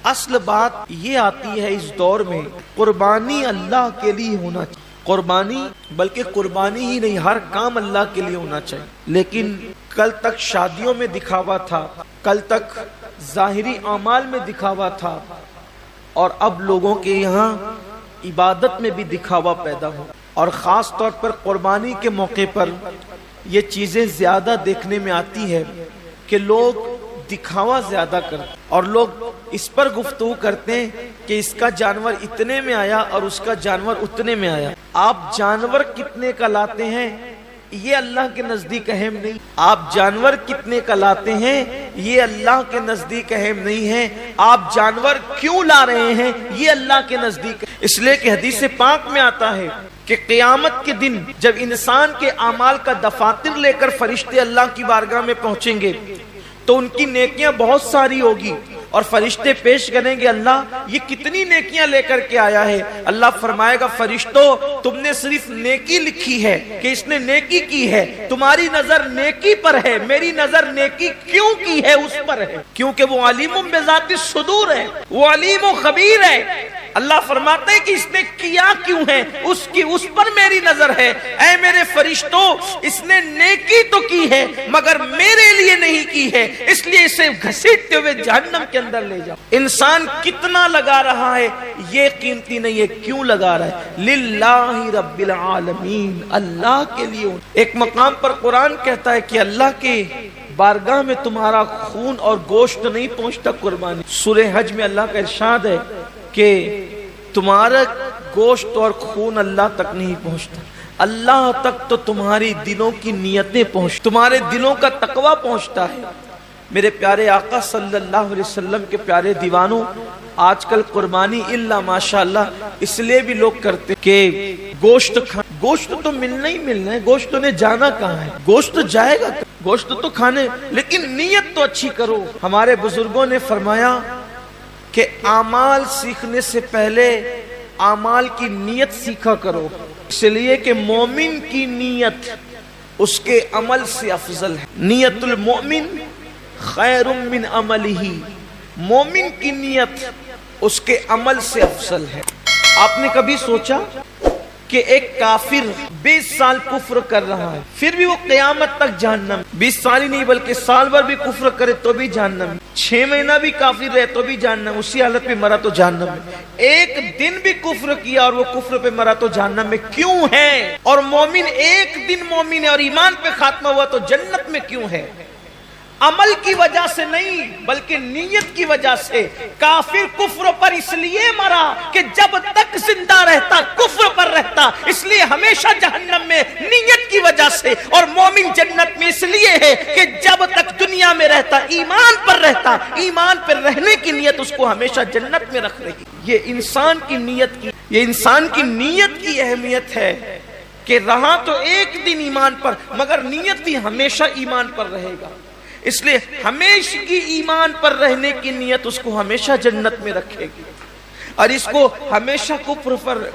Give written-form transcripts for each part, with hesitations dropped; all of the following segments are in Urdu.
اصل بات یہ آتی ہے اس دور میں قربانی اللہ کے لیے ہونا چاہیے، قربانی بلکہ قربانی ہی نہیں، ہر کام اللہ کے لیے ہونا چاہیے۔ لیکن کل تک شادیوں میں دکھاوا تھا، کل تک ظاہری اعمال میں دکھاوا تھا، اور اب لوگوں کے یہاں عبادت میں بھی دکھاوا پیدا ہو، اور خاص طور پر قربانی کے موقع پر یہ چیزیں زیادہ دیکھنے میں آتی ہے کہ لوگ دکھاوا زیادہ کرتے اور لوگ اس پر گفتگو کرتے ہیں کہ اس کا جانور اتنے میں آیا اور اس کا جانور اتنے میں آیا۔ آپ جانور کتنے کا لاتے ہیں یہ اللہ کے نزدیک اہم نہیں، آپ جانور کتنے کا لاتے ہیں یہ اللہ کے نزدیک اہم نہیں ہے، آپ جانور کیوں لا رہے ہیں یہ اللہ کے نزدیک۔ اس لیے کہ حدیث پاک میں آتا ہے کہ قیامت کے دن جب انسان کے اعمال کا دفاتر لے کر فرشتے اللہ کی بارگاہ میں پہنچیں گے تو ان کی نیکیاں بہت ساری ہوگی، اور فرشتے پیش کریں گے اللہ یہ کتنی نیکیاں لے کر کے آیا ہے؟ اللہ فرمائے گا فرشتوں تم نے صرف نیکی لکھی ہے کہ اس نے نیکی کی ہے، تمہاری نظر نیکی پر ہے، میری نظر نیکی کیوں کی ہے اس پر ہے، کیونکہ وہ علیم بذات الصدور ہے، وہ علیم و خبیر ہے۔ اللہ فرماتے ہیں کہ اس نے کیا کیوں ہے، اس پر میری نظر ہے۔ اے میرے فرشتوں اس نے نیکی تو کی ہے مگر میرے لیے نہیں کی ہے، اس لیے اسے گھسیٹتے ہوئے جہنم کے اندر لے جاؤ۔ انسان کتنا لگا رہا ہے یہ قیمتی نہیں ہے، کیوں لگا رہا ہے؟ للہ رب العالمین، اللہ کے لیے۔ ایک مقام پر قرآن کہتا ہے کہ اللہ کے بارگاہ میں تمہارا خون اور گوشت نہیں پہنچتا قربانی۔ سورہ حج میں اللہ کا ارشاد ہے کہ تمہارا گوشت اور خون اللہ تک نہیں پہنچتا، اللہ تک تو تمہاری دلوں کی نیتیں پہنچ، تمہارے دلوں کا تقوی پہنچتا ہے۔ میرے پیارے آقا صلی اللہ علیہ وسلم کے پیارے دیوانوں، آج کل قربانی الا ماشاءاللہ اس لیے بھی لوگ کرتے کہ گوشت گوشت تو ملنا ہی ملنا ہے، گوشت نے جانا کہاں ہے، گوشت جائے گا، گوشت تو کھانے، لیکن نیت تو اچھی کرو۔ ہمارے بزرگوں نے فرمایا کہ اعمال سیکھنے سے پہلے اعمال کی نیت سیکھا کرو، اس لیے کہ مومن کی نیت اس کے عمل سے افضل ہے۔ نیت المؤمن خیر من عملہ، مومن کی نیت اس کے عمل سے افضل ہے۔ آپ نے کبھی سوچا کہ ایک کافر 20 سال کفر کر رہا ہے پھر بھی وہ قیامت تک جہنم، 20 سال ہی نہیں بلکہ سال بھر بھی کفر کرے تو بھی جہنم، 6 مہینہ بھی کافر رہے تو بھی جہنم، اسی حالت پہ مرا تو جہنم میں، ایک دن بھی کفر کیا اور وہ کفر پہ مرا تو جہنم میں کیوں ہے؟ اور مومن ایک دن مومن ہے اور ایمان پہ خاتمہ ہوا تو جنت میں کیوں ہے؟ عمل کی وجہ سے نہیں بلکہ نیت کی وجہ سے۔ کافر کفر پر اس لیے مرا کہ جب تک زندہ رہتا کفر پر رہتا، اس لیے ہمیشہ جہنم میں نیت کی وجہ سے، اور مومن جنت میں اس لیے ہے کہ جب تک دنیا میں رہتا ایمان پر رہتا، ایمان پر رہنے کی نیت اس کو ہمیشہ جنت میں رکھ رہی۔ یہ انسان کی نیت کی اہمیت ہے کہ رہا تو ایک دن ایمان پر مگر نیت بھی ہمیشہ ایمان پر رہے گا، اس لیے ہمیشہ کی ایمان پر رہنے کی نیت اس کو ہمیشہ جنت میں رکھے گی، اور اس کو ہمیشہ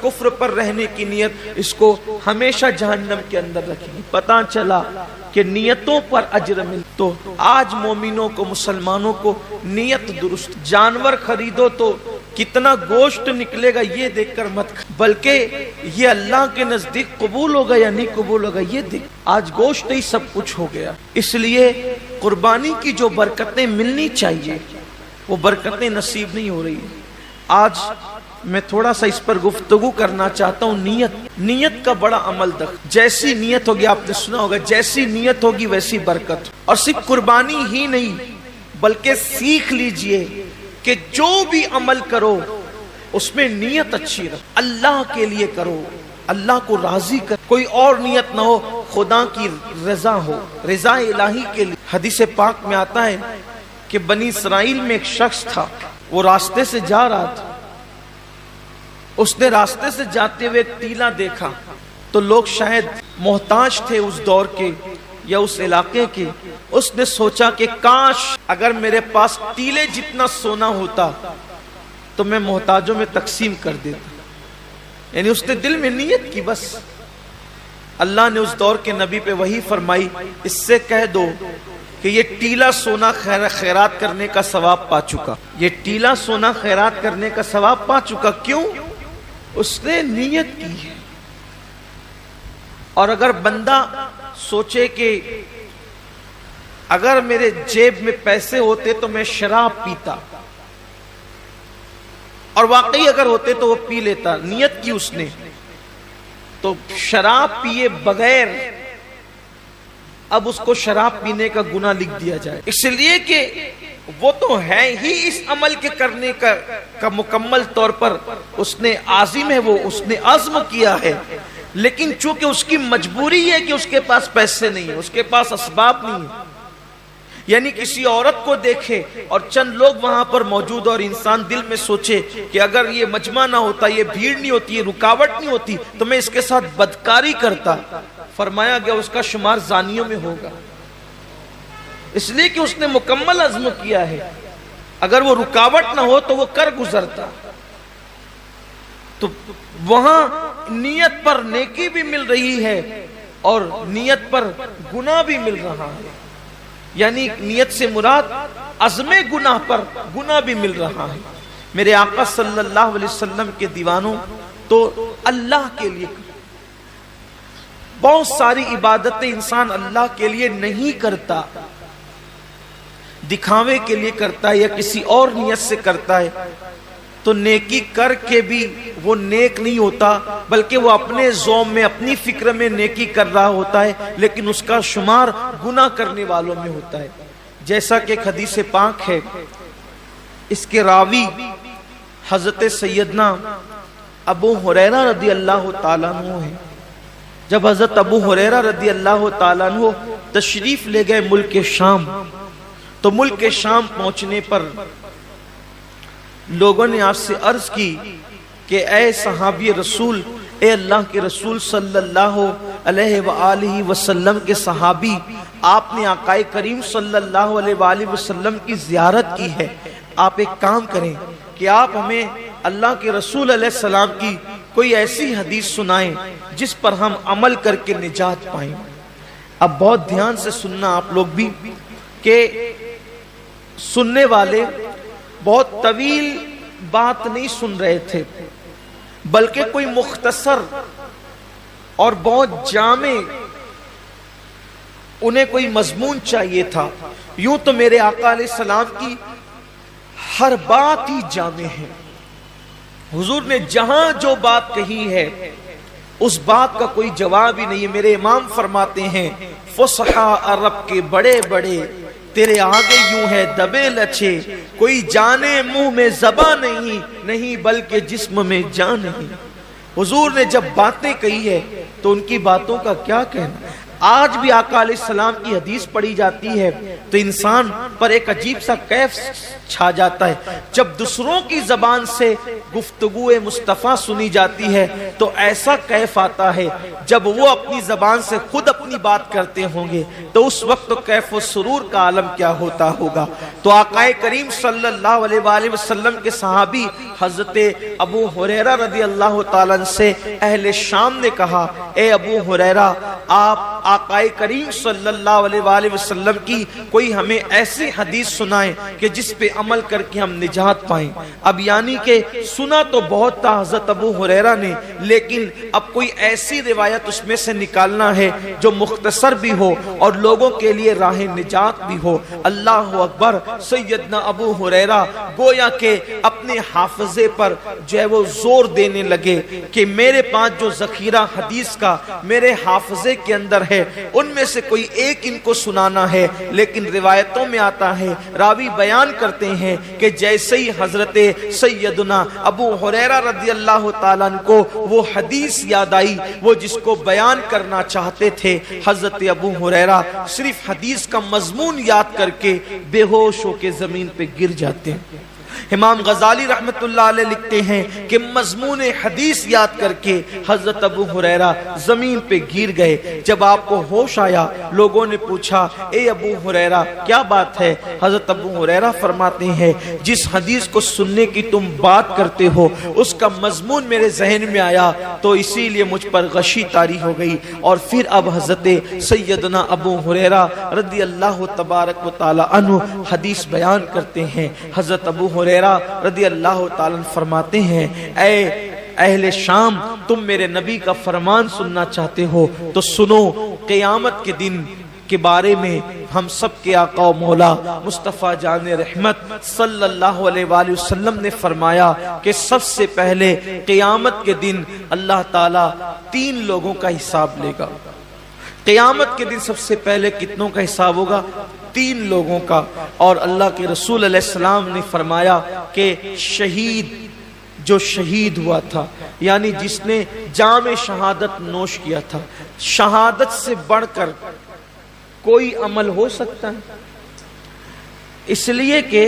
کفر پر رہنے کی نیت اس کو ہمیشہ جہنم کے اندر رکھے گی۔ پتہ چلا کہ نیتوں پر اجر مل، تو آج مومنوں کو مسلمانوں کو نیت درست، جانور خریدو تو کتنا گوشت نکلے گا یہ دیکھ کر مت، بلکہ یہ اللہ کے نزدیک قبول ہوگا یا نہیں قبول ہوگا یہ دیکھ۔ آج گوشت ہی سب کچھ ہو گیا، اس لیے قربانی کی جو برکتیں ملنی چاہیے وہ برکتیں نصیب نہیں ہو رہی ہیں۔ آج میں تھوڑا سا اس پر گفتگو کرنا چاہتا ہوں۔ نیت کا بڑا عمل جیسی نیت ہوگی، آپ نے سنا ہوگا جیسی نیت ہوگی ویسی برکت، اور صرف قربانی ہی نہیں بلکہ سیکھ لیجئے کہ جو بھی عمل کرو اس میں نیت اچھی رہے، اللہ کے لیے کرو، اللہ کو راضی کر، کوئی اور نیت نہ ہو، خدا کی رضا ہو، رضا الہی کے لیے۔ حدیث پاک میں آتا ہے کہ بنی اسرائیل میں ایک شخص تھا، وہ راستے سے جا رہا تھا، اس نے راستے سے جاتے ہوئے ایک ٹیلا دیکھا، تو لوگ شاید محتاج تھے اس دور کے یا اس علاقے کے، اس نے سوچا کہ کاش اگر میرے پاس ٹیلے جتنا سونا ہوتا تو میں محتاجوں میں تقسیم کر دیتا، یعنی اس نے دل میں نیت کی، بس اللہ نے اس دور کے نبی پہ وحی فرمائی، اس سے کہہ دو کہ یہ ٹیلا سونا خیرات کرنے کا ثواب پا چکا، یہ ٹیلا سونا خیرات کرنے کا ثواب پا چکا۔ کیوں؟ اس نے نیت کی ہے۔ اور اگر بندہ سوچے کہ اگر میرے جیب میں پیسے ہوتے تو میں شراب پیتا، اور واقعی اگر ہوتے تو وہ پی لیتا، نیت کی اس نے، تو شراب پیے بغیر اب اس کو شراب پینے کا گناہ لکھ دیا جائے، اس لیے کہ وہ تو ہے ہی اس عمل کے کرنے کا مکمل طور پر اس نے عازم ہے، وہ اس نے عزم کیا ہے، لیکن چونکہ اس کی مجبوری ہے کہ اس کے پاس پیسے نہیں ہیں، اس کے پاس اسباب نہیں ہیں، یعنی کسی عورت کو دیکھے اور چند لوگ وہاں پر موجود اور انسان دل میں سوچے کہ اگر یہ مجمع نہ ہوتا، یہ بھیڑ نہیں ہوتی، یہ رکاوٹ نہیں ہوتی تو میں اس کے ساتھ بدکاری کرتا، فرمایا گیا اس کا شمار زانیوں میں ہوگا، اس لیے کہ اس نے مکمل عزم کیا ہے، اگر وہ رکاوٹ نہ ہو تو وہ کر گزرتا۔ تو وہاں نیت پر نیکی بھی مل رہی ہے اور نیت پر گناہ بھی مل رہا ہے، یعنی نیت سے مراد عزم گناہ پر گناہ بھی مل رہا ہے۔ میرے آقا صلی اللہ علیہ وسلم کے دیوانوں، تو اللہ کے لیے بہت ساری عبادتیں انسان اللہ کے لیے نہیں کرتا، دکھاوے کے لیے کرتا ہے یا کسی اور نیت سے کرتا ہے، تو نیکی کر کے بھی وہ نیک نہیں ہوتا، بلکہ وہ اپنے ذوم میں اپنی فکر میں نیکی کر رہا ہوتا ہے، لیکن اس کا شمار گناہ کرنے والوں میں ہوتا ہے۔ جیسا کہ ایک حدیث پاک ہے، اس کے راوی حضرت سیدنا ابو ہریرہ رضی اللہ تعالیٰ عنہ ہیں۔ جب حضرت ابو ہریرہ رضی اللہ تعالیٰ عنہ تشریف لے گئے ملک شام، تو ملک شام پہنچنے پر لوگوں نے آپ سے عرض کی کہ اے صحابی رسول، اے اللہ کے رسول صلی اللہ علیہ وآلہ وسلم کے صحابی، آپ نے آقا کریم صلی اللہ علیہ وآلہ وسلم کی زیارت کی ہے، آپ ایک کام کریں کہ آپ ہمیں اللہ کے رسول علیہ السلام کی کوئی ایسی حدیث سنائیں جس پر ہم عمل کر کے نجات پائیں۔ اب بہت دھیان سے سننا آپ لوگ بھی، کہ سننے والے بہت طویل بات نہیں سن رہے تھے، بلکہ کوئی مختصر اور بہت جامع انہیں کوئی مضمون چاہیے تھا۔ یوں تو میرے آقا علیہ السلام کی ہر بات ہی جامع ہے، حضور نے جہاں جو بات کہی ہے اس بات کا کوئی جواب ہی نہیں ہے۔ میرے امام فرماتے ہیں، فصحا عرب کے بڑے بڑے تیرے آگے یوں ہے دبے لچے، کوئی جانے منہ میں زبان نہیں بلکہ جسم میں جان نہیں۔ حضور نے جب باتیں کہی ہے تو ان کی باتوں کا کیا کہنا۔ آج بھی آقا علیہ السلام کی حدیث پڑھی جاتی ہے تو انسان پر ایک عجیب سا کیف چھا جاتا ہے۔ جب دوسروں کی زبان سے گفتگو مصطفیٰ سنی جاتی ہے تو ایسا کیف آتا ہے، جب وہ اپنی زبان سے خود اپنی بات کرتے ہوں گے تو اس وقت کیف و سرور کا عالم کیا ہوتا ہوگا۔ تو آقا کریم صلی اللہ علیہ وآلہ وسلم کے صحابی حضرت ابو ہریرہ رضی اللہ تعالیٰ عنہ سے اہل شام نے کہا، اے ابو ہریرہ، آپ آقا کریم صلی اللہ علیہ وآلہ وسلم کی کوئی ہمیں ایسی حدیث سنائیں کہ جس پہ عمل کر کے ہم نجات پائیں۔ اب یعنی کہ سنا تو بہت تھا حضرت ابو ہریرہ نے، لیکن اب کوئی ایسی روایت اس میں سے نکالنا ہے جو مختصر بھی ہو اور لوگوں کے لیے راہ نجات بھی ہو۔ اللہ اکبر۔ سیدنا ابو ہریرہ گویا کہ اپنے حافظے پر جو ہے وہ زور دینے لگے کہ میرے پاس جو ذخیرہ حدیث کا میرے حافظے کے اندر ہے ان میں سے کوئی ایک ان کو سنانا ہے۔ لیکن روایتوں میں آتا ہے، راوی بیان کرتے ہیں کہ جیسے ہی حضرت سیدنا ابو ہریرہ رضی اللہ تعالیٰ عنہ کو وہ حدیث یاد آئی، وہ جس کو بیان کرنا چاہتے تھے، حضرت ابو ہریرہ صرف حدیث کا مضمون یاد کر کے بے ہوش ہو کے زمین پہ گر جاتے ہیں۔ امام غزالی رحمت اللہ علیہ لکھتے ہیں کہ مضمون حدیث یاد کر کے حضرت ابو ہریرہ زمین پہ گر گئے. جب آپ کو ہوش آیا لوگوں نے پوچھا اے ابو ہریرہ کیا بات ہے؟ حضرت ابو ہریرہ فرماتے ہیں جس حدیث کو سننے کی تم بات کرتے ہو اس کا مضمون میرے ذہن میں آیا تو اسی لیے مجھ پر غشی طاری ہو گئی. اور پھر اب حضرت سیدنا ابو ہریرہ رضی اللہ تبارک و تعالی عنہ حدیث بیان کرتے ہیں. حضرت ابو ہریرہ رضی اللہ تعالی عنہ فرماتے ہیں اے اہل شام تم میرے نبی کا فرمان سننا چاہتے ہو تو سنو. قیامت کے دن کے بارے میں ہم سب کے آقا و مولا مصطفیٰ جان رحمت صلی اللہ علیہ وآلہ وسلم نے فرمایا کہ سب سے پہلے قیامت کے دن اللہ تعالیٰ 3 لوگوں کا حساب لے گا. قیامت کے دن سب سے پہلے کتنوں کا حساب ہوگا؟ 3 لوگوں کا. اور اللہ کے رسول علیہ السلام نے فرمایا کہ شہید جو شہید ہوا تھا یعنی جس نے جام شہادت نوش کیا تھا، شہادت سے بڑھ کر کوئی عمل ہو سکتا ہے؟ اس لیے کہ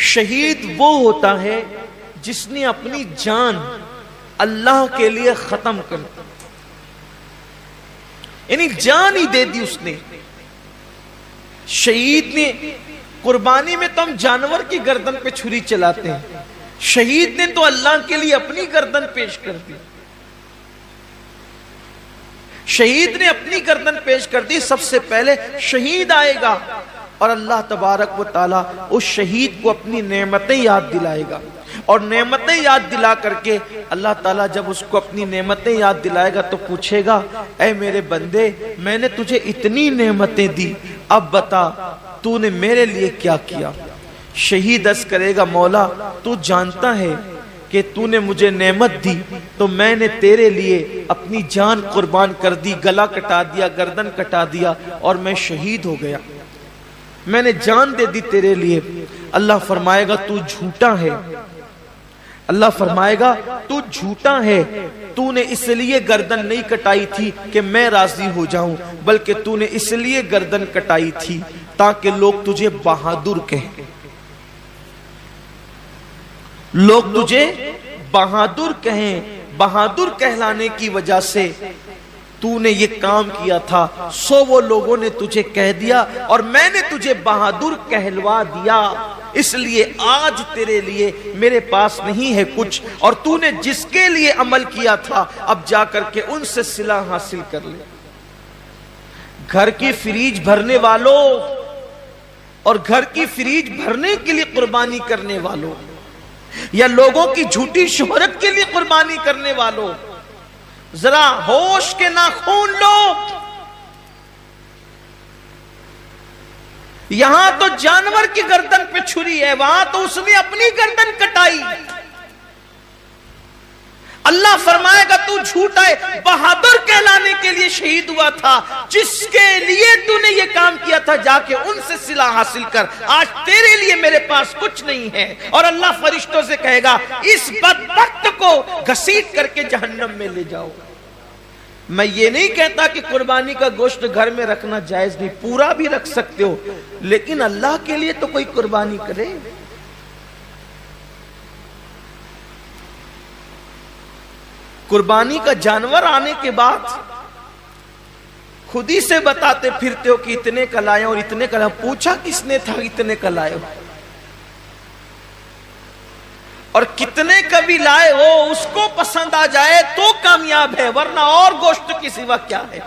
شہید وہ ہوتا ہے جس نے اپنی جان اللہ کے لیے ختم کر دی، یعنی جان ہی دے دی اس نے. شہید نے قربانی میں تو ہم جانور کی گردن پہ چھری چلاتے ہیں، شہید نے تو اللہ کے لیے اپنی گردن پیش کر دی. شہید نے اپنی گردن پیش کر دی. سب سے پہلے شہید آئے گا اور اللہ تبارک و تعالیٰ اس شہید کو اپنی نعمتیں یاد دلائے گا. اور نعمتیں یاد دلا کر کے اللہ تعالیٰ جب اس کو اپنی نعمتیں یاد دلائے گا تو پوچھے گا اے میرے بندے میں نے تجھے اتنی نعمتیں دی اب بتا تو نے میرے لیے کیا کیا؟ شہید عرض کرے گا مولا تو جانتا ہے کہ تو نے مجھے نعمت دی تو میں نے تیرے لیے اپنی جان قربان کر دی، گلا کٹا دیا، گردن کٹا دیا اور میں شہید ہو گیا، میں نے جان دے دی تیرے لیے. اللہ فرمائے گا تو جھوٹا ہے. اللہ فرمائے گا تو جھوٹا ہے، تو نے اس لیے گردن نہیں کٹائی تھی کہ میں راضی ہو جاؤں بلکہ تو نے اس لیے گردن کٹائی تھی تاکہ لوگ تجھے بہادر کہیں. لوگ تجھے بہادر کہیں. بہادر کہلانے کی وجہ سے تو نے یہ کام کیا تھا سو وہ لوگوں نے تجھے کہہ دیا اور میں نے تجھے بہادر کہلوا دیا. اس لیے آج تیرے لیے میرے پاس نہیں ہے کچھ اور تو نے جس کے لیے عمل کیا تھا اب جا کر کے ان سے صلہ حاصل کر لے. گھر کی فریج بھرنے والوں اور گھر کی فریج بھرنے کے لیے قربانی کرنے والوں یا لوگوں کی جھوٹی شہرت کے لیے قربانی کرنے والوں ذرا ہوش کے ناخون لو. یہاں تو جانور کی گردن پہ چھری ہے، وہاں تو اس نے اپنی گردن کٹائی. اللہ فرمائے گا تو جھوٹا ہے، بہادر کہلانے کے لیے شہید ہوا تھا، جس کے لیے تو نے یہ کام کیا تھا جا کے ان سے صلہ حاصل کر. آج تیرے لیے میرے پاس کچھ نہیں ہے. اور اللہ فرشتوں سے کہے گا اس بدبخت کو گھسیٹ کر کے جہنم میں لے جاؤ. میں یہ نہیں کہتا کہ قربانی کا گوشت گھر میں رکھنا جائز نہیں، پورا بھی رکھ سکتے ہو، لیکن اللہ کے لیے تو کوئی قربانی کرے. قربانی کا جانور آنے کے بعد خود ہی سے بتاتے پھرتے ہو کہ اتنے کا لائے اور اتنے کا لائے. پوچھا کس نے تھا اتنے کا لائے ہو اور کتنے کبھی لائے ہو؟ اس کو پسند آ جائے تو کامیاب ہے، ورنہ اور گوشت کی سوا کیا ہے.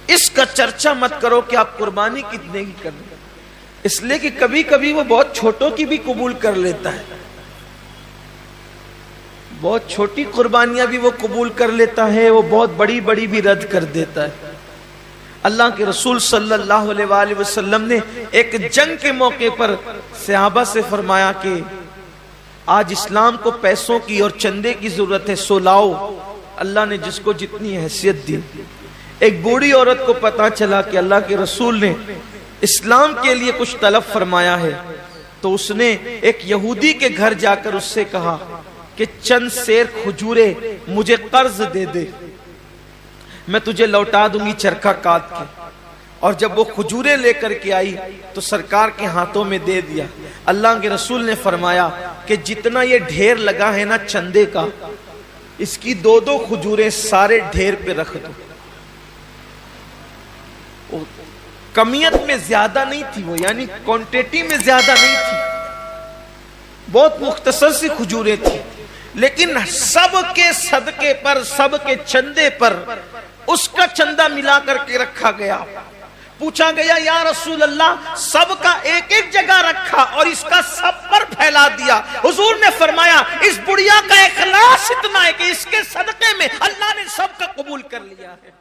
اس کا چرچا مت کرو کہ آپ قربانی کتنے کی کریں، اس لیے کہ کبھی کبھی وہ بہت چھوٹوں کی بھی قبول کر لیتا ہے، بہت چھوٹی قربانیاں بھی وہ قبول کر لیتا ہے، وہ بہت بڑی بڑی بھی رد کر دیتا ہے. اللہ کے رسول صلی اللہ علیہ وآلہ وسلم نے ایک جنگ کے موقع پر صحابہ سے فرمایا کہ آج اسلام کو پیسوں کی اور چندے کی ضرورت ہے، سو لاؤ. اللہ نے جس کو جتنی حیثیت دی. ایک بوڑھی عورت کو پتا چلا کہ اللہ کے رسول نے اسلام کے لیے کچھ طلب فرمایا ہے تو اس نے ایک یہودی کے گھر جا کر اس سے کہا کہ چند سیر کھجورے مجھے قرض دے دے، میں تجھے لوٹا دوں گی چرخہ کاٹ کے. اور جب وہ کھجوریں لے کر کے آئی تو سرکار کے ہاتھوں میں دے دیا. اللہ کے رسول نے فرمایا کہ جتنا یہ ڈھیر لگا ہے نا چندے کا، اس کی 2 کھجوریں سارے ڈھیر پہ رکھ دو. کمیت میں زیادہ نہیں تھی وہ، یعنی کوانٹیٹی میں زیادہ نہیں تھی، بہت مختصر سی کھجوریں تھی، لیکن سب کے صدقے پر، سب کے چندے پر اس کا چندہ ملا کر کے رکھا گیا. پوچھا گیا یا رسول اللہ سب کا ایک ایک جگہ رکھا اور اس کا سب پر پھیلا دیا. حضور نے فرمایا اس بڑھیا کا اخلاص اتنا ہے کہ اس کے صدقے میں اللہ نے سب کا قبول کر لیا ہے.